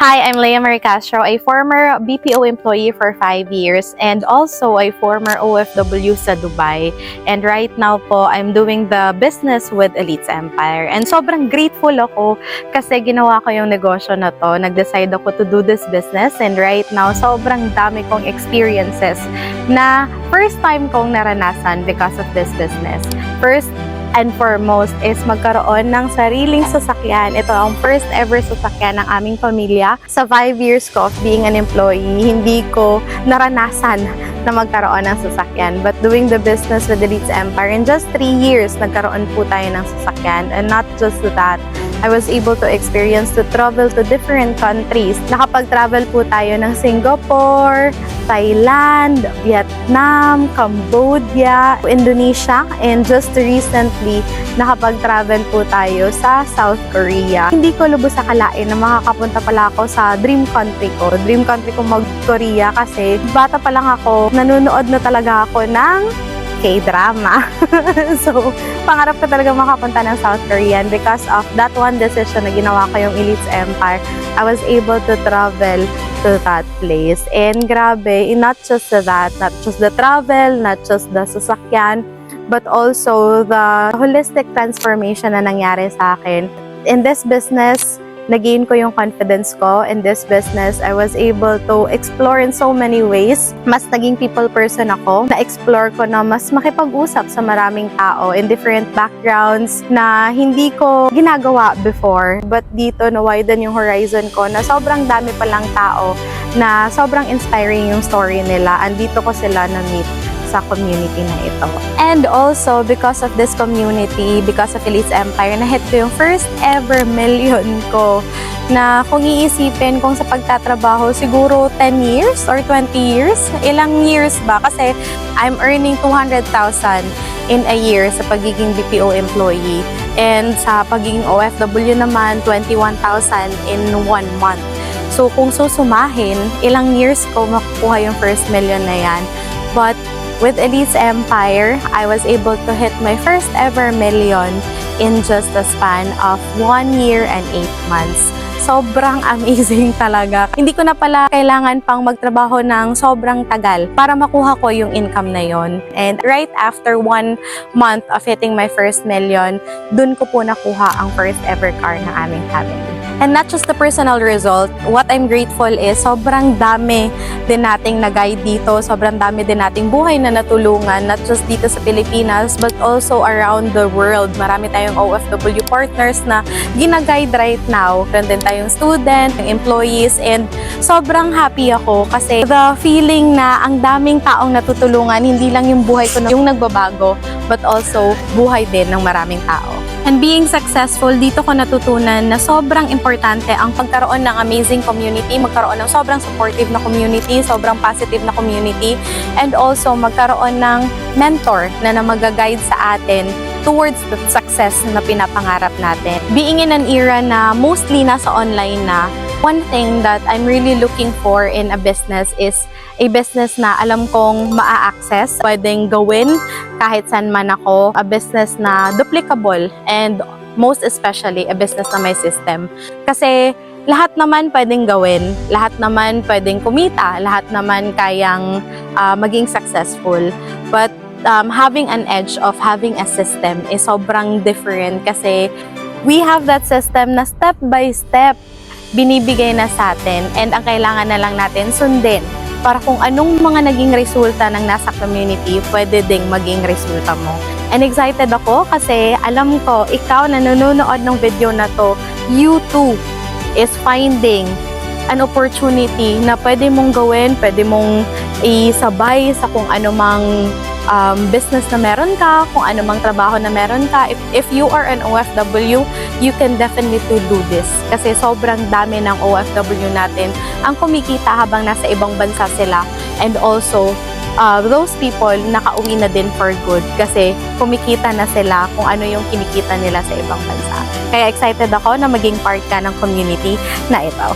Hi, I'm Leia Marie Castro, a former BPO employee for 5 years and also a former OFW sa Dubai. And right now po, I'm doing the business with Elites Empire. And sobrang grateful ako kasi ginawa ko yung negosyo na to. Nag-decide ako to do this business and right now, sobrang dami kong experiences na first time kong naranasan because of this business. First and foremost is magkaroon ng sariling sasakyan. Ito ang first ever sasakyan ng aming pamilya. Sa 5 years ko of being an employee, hindi ko naranasan na magkaroon ng sasakyan. But doing the business with Elites Empire, in just 3 years, nagkaroon po tayo ng sasakyan. And not just that, I was able to experience to travel to different countries. Nakapag-travel po tayo ng Singapore, Thailand, Vietnam, Cambodia, Indonesia, and just recently, nakapag-travel po tayo sa South Korea. Hindi ko lubos akalain na makakapunta pala ako sa dream country ko. Dream country ko mag-Korea kasi bata pa lang ako, nanonood na talaga ako ng K-drama. So, pangarap ko talaga makapunta ng South Korea and because of that one decision na ginawa ko yung Elites Empire, I was able to travel to that place. And grabe, not just that, not just the travel, not just the sasakyan, but also the holistic transformation na nangyari sa akin. In this business, nag-gain ko yung confidence ko in this business. I was able to explore in so many ways. Mas naging people person ako. Na-explore ko na mas makipag-usap sa maraming tao in different backgrounds na hindi ko ginagawa before. But dito, na-widen yung horizon ko na sobrang dami palang tao na sobrang inspiring yung story nila. Andito ko sila na-meet sa community na ito. And also, because of this community, because of Elites Empire, na-hit ko yung first ever million ko na kung iisipin kung sa pagtatrabaho, siguro 10 years or 20 years? Ilang years ba? Kasi I'm earning 200,000 in a year sa pagiging BPO employee. And sa pagiging OFW naman, 21,000 in 1 month. So kung susumahin, ilang years ko makukuha yung first million na yan. But with Elites Empire, I was able to hit my first ever million in just a span of 1 year and 8 months. Sobrang amazing talaga. Hindi ko na pala kailangan pang magtrabaho ng sobrang tagal para makuha ko yung income na yon. And right after 1 month of hitting my first million, dun ko po nakuha ang first ever car ng aming family. And not just the personal result, what I'm grateful is sobrang dami din nating nag-guide dito, sobrang dami din nating buhay na natulungan, not just dito sa Pilipinas, but also around the world. Marami tayong OFW partners na gina-guide right now. Meron din tayong student, employees, and sobrang happy ako kasi the feeling na ang daming taong natutulungan, hindi lang yung buhay ko yung nagbabago, but also buhay din ng maraming tao. And being successful, dito ko natutunan na sobrang importante ang pagkaroon ng amazing community, magkaroon ng sobrang supportive na community, sobrang positive na community, and also magkaroon ng mentor na mag-guide sa atin towards the success na pinapangarap natin. Being in an era na mostly nasa online na, one thing that I'm really looking for in a business is a business na alam kong maa-access, pwedeng gawin kahit saan man ako, a business na duplicable, and most especially, a business na may system. Kasi lahat naman pwedeng gawin, lahat naman pwedeng kumita, lahat naman kayang maging successful. But having an edge of having a system is sobrang different kasi we have that system na step by step binibigay na sa atin and ang kailangan na lang natin sundin para kung anong mga naging resulta ng nasa community, pwede ding maging resulta mo. And excited ako kasi alam ko, ikaw na nanonood ng video na to, you too is finding an opportunity na pwede mong gawin, pwede mong isabay sa kung anumang business na meron ka, kung anumang trabaho na meron ka. If you are an OFW, you can definitely do this. Kasi sobrang dami ng OFW natin ang kumikita habang nasa ibang bansa sila. And also, those people nakauwi na din for good kasi kumikita na sila kung ano yung kinikita nila sa ibang bansa. Kaya excited ako na maging part ka ng community na ito.